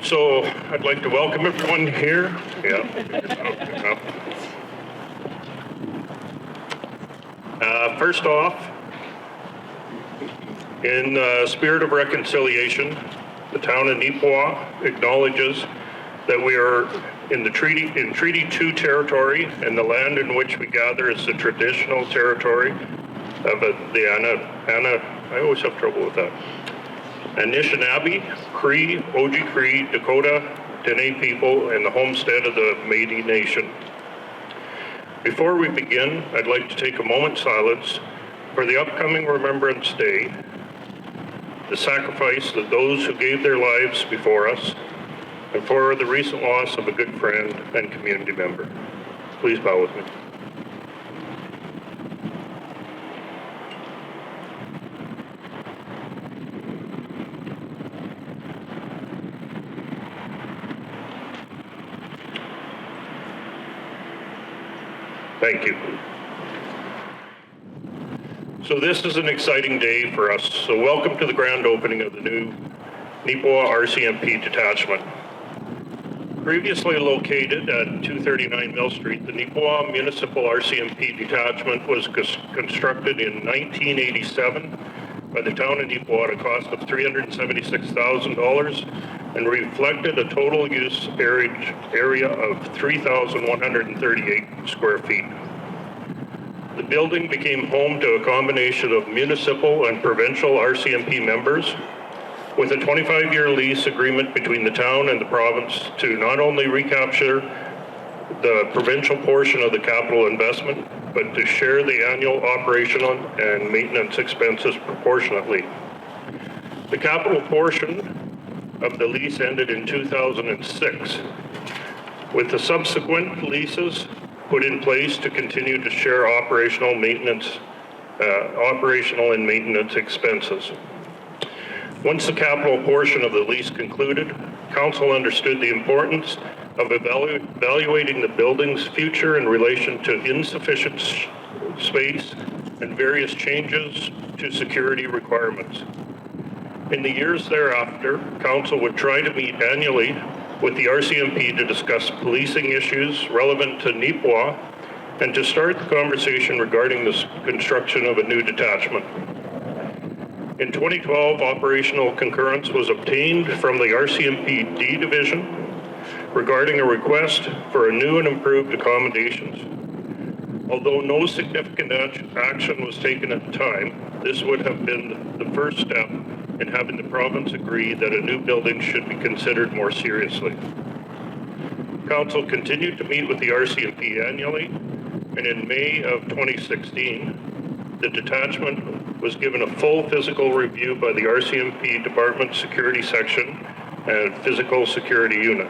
So I'd like to welcome everyone here. First off, in the spirit of reconciliation, the town of Neepawa acknowledges that we are in Treaty 2 territory, and the land in which we gather is the traditional territory of I always have trouble with that. Anishinaabe, Cree, Oji-Cree, Dakota, Dene people, and the homestead of the Métis Nation. Before we begin, I'd like to take a moment's silence for the upcoming Remembrance Day, the sacrifice of those who gave their lives before us, and for the recent loss of a good friend and community member. Please bow with me. Thank you. So this is an exciting day for us. So welcome to the grand opening of the new Neepawa RCMP Detachment. Previously located at 239 Mill Street, the Neepawa Municipal RCMP Detachment was constructed in 1987 by the town of Neepawa at a cost of $376,000 and reflected a total use area of 3,138 square feet. The building became home to a combination of municipal and provincial RCMP members, with a 25-year lease agreement between the town and the province to not only recapture the provincial portion of the capital investment, but to share the annual operational and maintenance expenses proportionately. The capital portion of the lease ended in 2006, with the subsequent leases put in place to continue to share operational and maintenance expenses. Once the capital portion of the lease concluded, Council understood the importance of evaluating the building's future in relation to insufficient space and various changes to security requirements. In the years thereafter, Council would try to meet annually with the RCMP to discuss policing issues relevant to Neepawa and to start the conversation regarding the construction of a new detachment. In 2012, operational concurrence was obtained from the RCMP D Division regarding a request for a new and improved accommodations. Although no significant action was taken at the time, this would have been the first step in having the province agree that a new building should be considered more seriously. Council continued to meet with the RCMP annually, and in May of 2016, the detachment was given a full physical review by the RCMP Department Security Section and Physical Security Unit.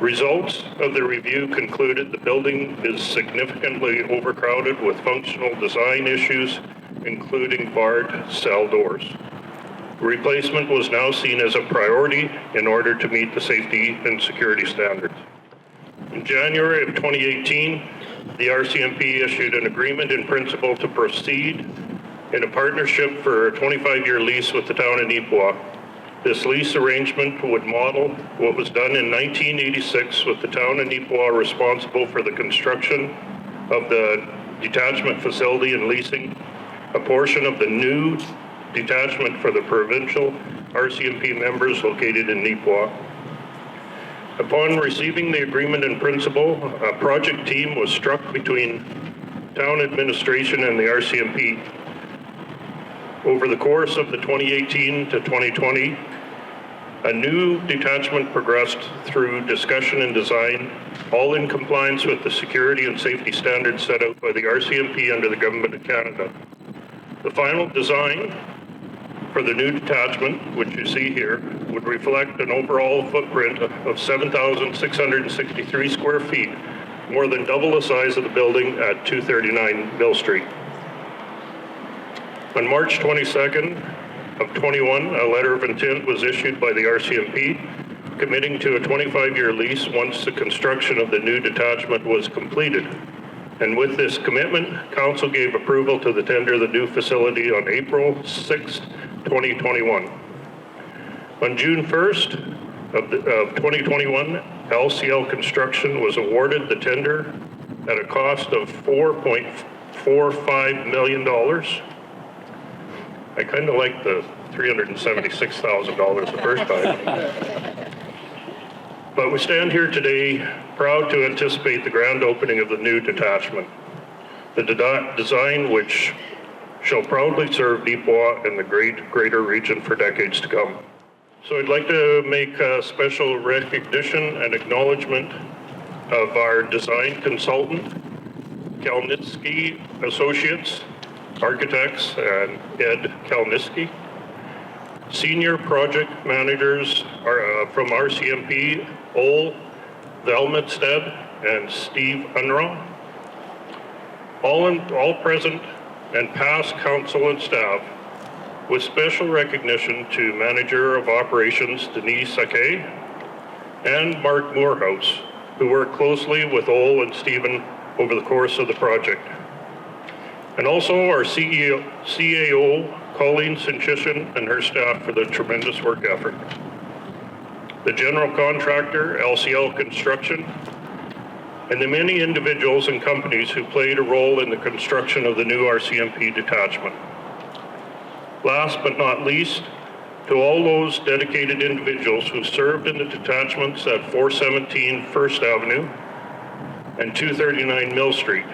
Results of the review concluded the building is significantly overcrowded with functional design issues, including barred cell doors. Replacement was now seen as a priority in order to meet the safety and security standards. In January of 2018, the RCMP issued an agreement in principle to proceed in a partnership for a 25-year lease with the town of Neepawa. This lease arrangement would model what was done in 1986 with the town of Neepawa responsible for the construction of the detachment facility and leasing a portion of the new detachment for the provincial RCMP members located in Neepawa. Upon receiving the agreement in principle, a project team was struck between town administration and the RCMP. Over the course of the 2018 to 2020, a new detachment progressed through discussion and design, all in compliance with the security and safety standards set out by the RCMP under the Government of Canada. The final design for the new detachment, which you see here, would reflect an overall footprint of 7,663 square feet, more than double the size of the building at 239 Mill Street. On March 22nd of 21, a letter of intent was issued by the RCMP committing to a 25-year lease once the construction of the new detachment was completed. And with this commitment, Council gave approval to the tender of the new facility on April 6, 2021. On June 1st, of 2021, LCL Construction was awarded the tender at a cost of $4.45 million. I kind of like the $376,000 the first time. But we stand here today proud to anticipate the grand opening of the new detachment. The design which shall proudly serve Neepawa and the greater region for decades to come. So I'd like to make a special recognition and acknowledgement of our design consultant, Kalnitsky Associates, Architects, and Ed Kalnitsky. Senior project managers are from RCMP, Ole Velmetstead, and Steve Unraw. All present and past council and staff, with special recognition to Manager of Operations Denise Sakay and Mark Morehouse, who worked closely with Ole and Stephen over the course of the project. And also our CAO, Colleen Sinchishin, and her staff for the tremendous work effort. The general contractor, LCL Construction, and the many individuals and companies who played a role in the construction of the new RCMP detachment. Last but not least, to all those dedicated individuals who served in the detachments at 417 First Avenue and 239 Mill Street.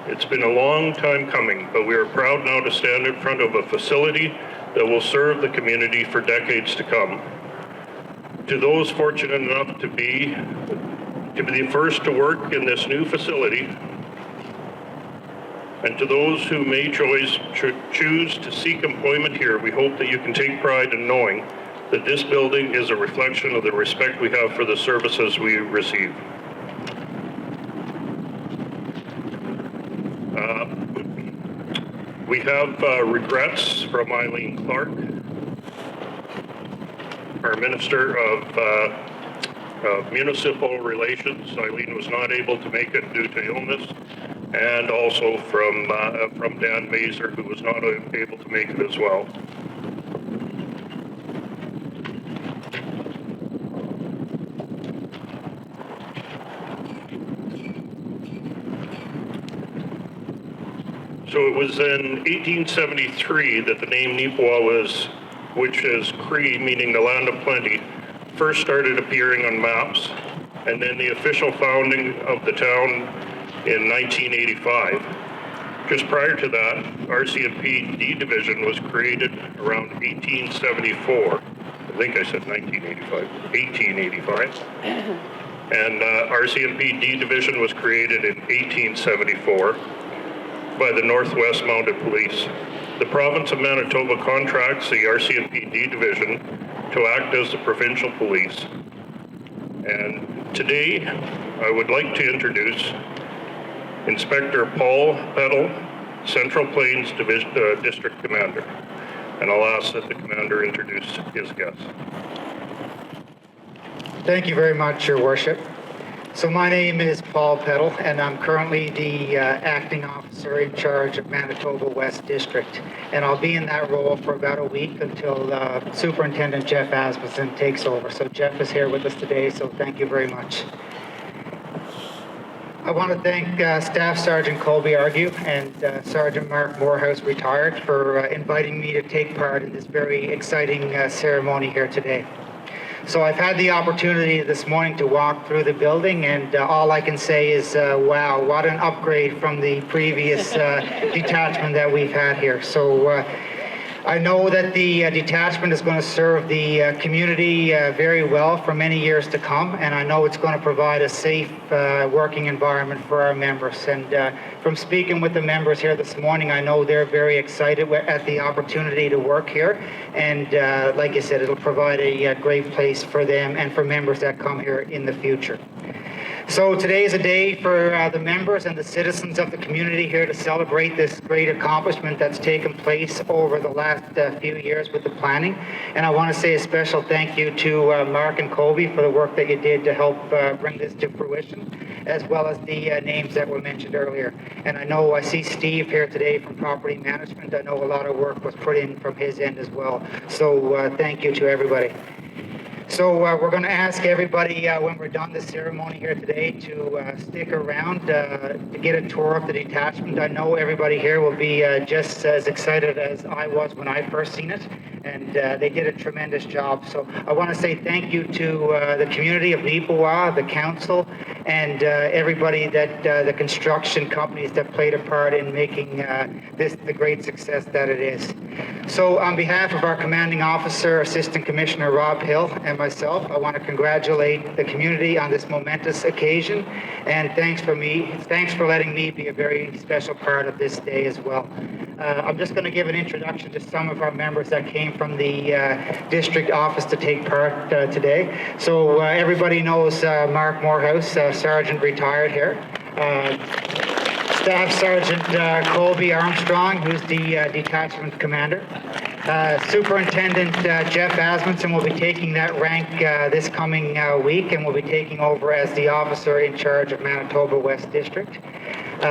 It's been a long time coming, but we are proud now to stand in front of a facility that will serve the community for decades to come. To those fortunate enough to be the first to work in this new facility, and to those who may choose to seek employment here, we hope that you can take pride in knowing that this building is a reflection of the respect we have for the services we receive. We have regrets from Eileen Clark, our Minister of Municipal Relations. Eileen was not able to make it due to illness, and also from Dan Mazer, who was not able to make it as well. So it was in 1873 that the name Neepawa was, which is Cree, meaning the land of plenty, first started appearing on maps, and then the official founding of the town in 1985. Just prior to that, RCMP D Division was created around 1874. I think I said 1985, 1885. And RCMP D Division was created in 1874 by the Northwest Mounted Police. The province of Manitoba contracts the RCMP D Division to act as the provincial police. And today, I would like to introduce Inspector Paul Peddle, Central Plains District Commander. And I'll ask that the Commander introduce his guests. Thank you very much, Your Worship. So my name is Paul Peddle, and I'm currently the acting officer in charge of Manitoba West District. And I'll be in that role for about a week until Superintendent Jeff Asmussen takes over. So Jeff is here with us today, so thank you very much. I want to thank Staff Sergeant Colby Argue and Sergeant Mark Morehouse, retired, for inviting me to take part in this very exciting ceremony here today. So I've had the opportunity this morning to walk through the building, and all I can say is, wow, what an upgrade from the previous detachment that we've had here. So I know that the detachment is going to serve the community very well for many years to come, and I know it's going to provide a safe working environment for our members. And from speaking with the members here this morning, I know they're very excited at the opportunity to work here, and like I said, it'll provide a great place for them and for members that come here in the future. So today is a day for the members and the citizens of the community here to celebrate this great accomplishment that's taken place over the last few years with the planning. And I want to say a special thank you to Mark and Colby for the work that you did to help bring this to fruition, as well as the names that were mentioned earlier. And I know I see Steve here today from Property Management. I know a lot of work was put in from his end as well. So thank you to everybody. So we're going to ask everybody when we're done the ceremony here today to stick around to get a tour of the detachment. I know everybody here will be just as excited as I was when I first seen it, and they did a tremendous job. So I want to say thank you to the community of Neepawa, the council, and everybody that the construction companies that played a part in making this the great success that it is. So on behalf of our commanding officer, Assistant Commissioner Rob Hill, and myself, I want to congratulate the community on this momentous occasion, and thanks for letting me be a very special part of this day as well. I'm just going to give an introduction to some of our members that came from the district office to take part today. So everybody knows Mark Morehouse, Sergeant retired here. Staff Sergeant Colby Armstrong, who's the detachment commander. Superintendent Jeff Asmundson will be taking that rank this coming week and will be taking over as the officer in charge of Manitoba West District.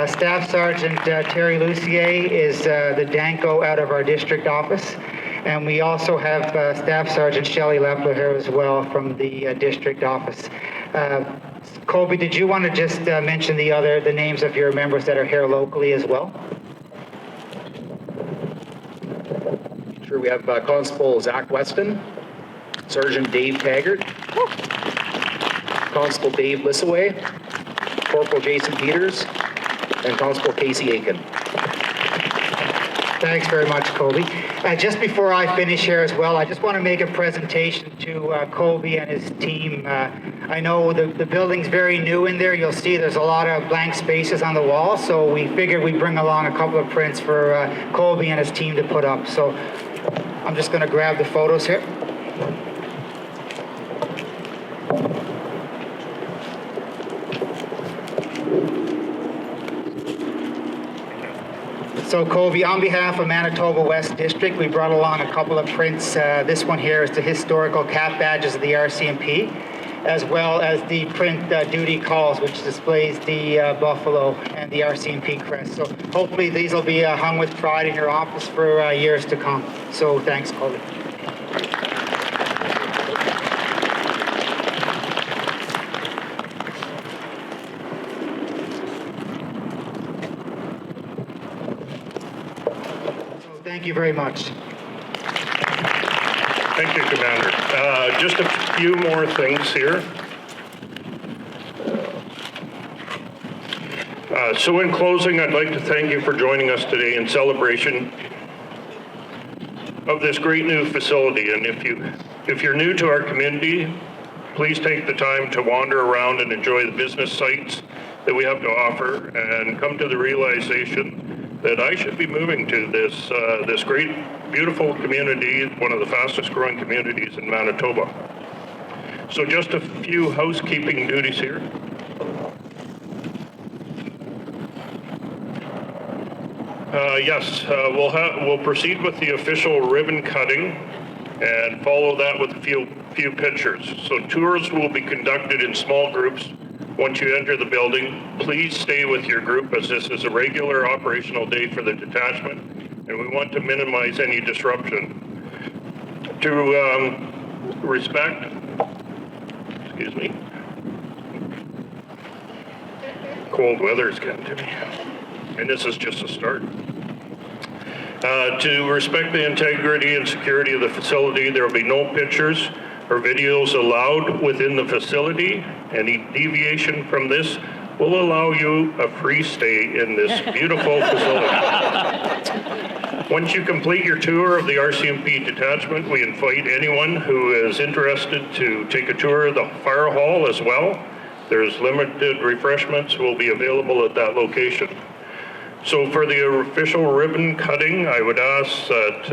Staff Sergeant Terry Lucier is the Danko out of our district office. And we also have Staff Sergeant Shelley Lepler here as well from the district office. Colby, did you want to just mention the names of your members that are here locally as well? Sure, we have Constable Zach Weston, Sergeant Dave Taggart, Constable Dave Lissaway, Corporal Jason Peters, and Constable Casey Aiken. Thanks very much, Colby. Just before I finish here as well, I just want to make a presentation to Colby and his team. I know the building's very new in there. You'll see there's a lot of blank spaces on the wall, so we figured we'd bring along a couple of prints for Colby and his team to put up. So I'm just going to grab the photos here. So Colby, on behalf of Manitoba West District, we brought along a couple of prints. This one here is the historical cap badges of the RCMP, as well as the print duty calls, which displays the buffalo and the RCMP crest. So hopefully these will be hung with pride in your office for years to come. So thanks, Colby. Thank you very much. Thank you, Commander. Just a few more things here. So in closing, I'd like to thank you for joining us today in celebration of this great new facility. And if you're new to our community, please take the time to wander around and enjoy the business sites that we have to offer and come to the realization that I should be moving to this great, beautiful community, one of the fastest growing communities in Manitoba. So just a few housekeeping duties here. We'll proceed with the official ribbon cutting and follow that with a few pictures. So tours will be conducted in small groups. Once you enter the building, please stay with your group as this is a regular operational day for the detachment, and we want to minimize any disruption. To respect, excuse me, cold weather's getting to me, and this is just a start. To respect the integrity and security of the facility, there will be no pictures or videos allowed within the facility. Any deviation from this will allow you a free stay in this beautiful facility. Once you complete your tour of the RCMP detachment, we invite anyone who is interested to take a tour of the fire hall as well. There's limited refreshments will be available at that location. So for the official ribbon cutting, I would ask that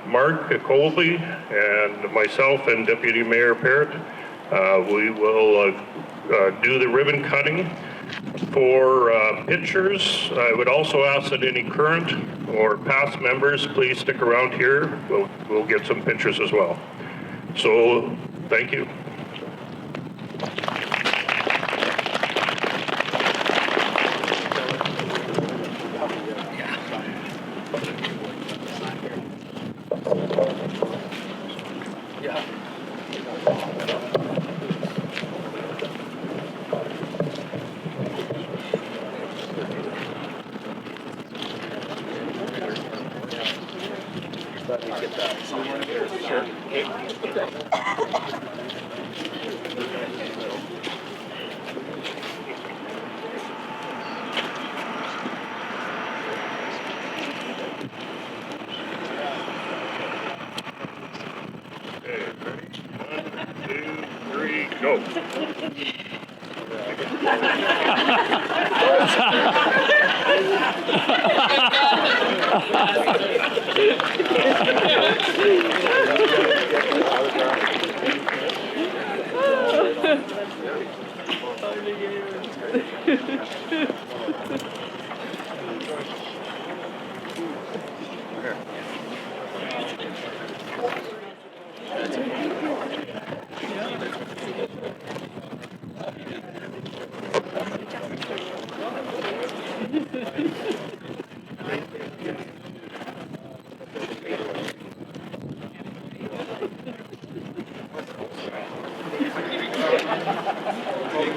Mark Colby and myself and Deputy Mayor Parrott, we will do the ribbon cutting. For pictures, I would also ask that any current or past members please stick around here. We'll get some pictures as well. So thank you. Yeah. thought we'd get that sign up there. Sure. Okay, ready? 1, 2, 3, go.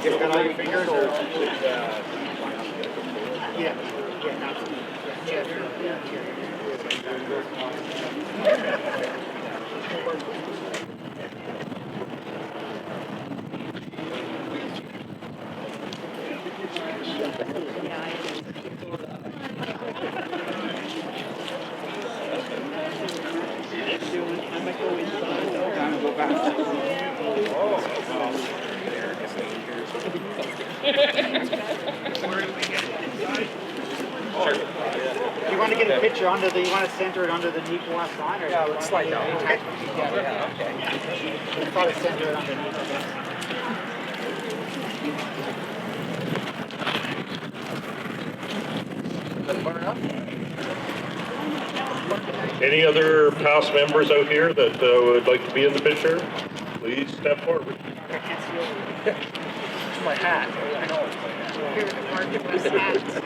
Get on your fingers or? Yeah. You want to get a picture under the, you want to center it under the Neepawa sign? Or Yeah, let's slide down. Okay. Yeah, okay. I thought it centered underneath. Any other past members out here that would like to be in the picture? Please step forward. It's my hat. I know. Here with the market was hats.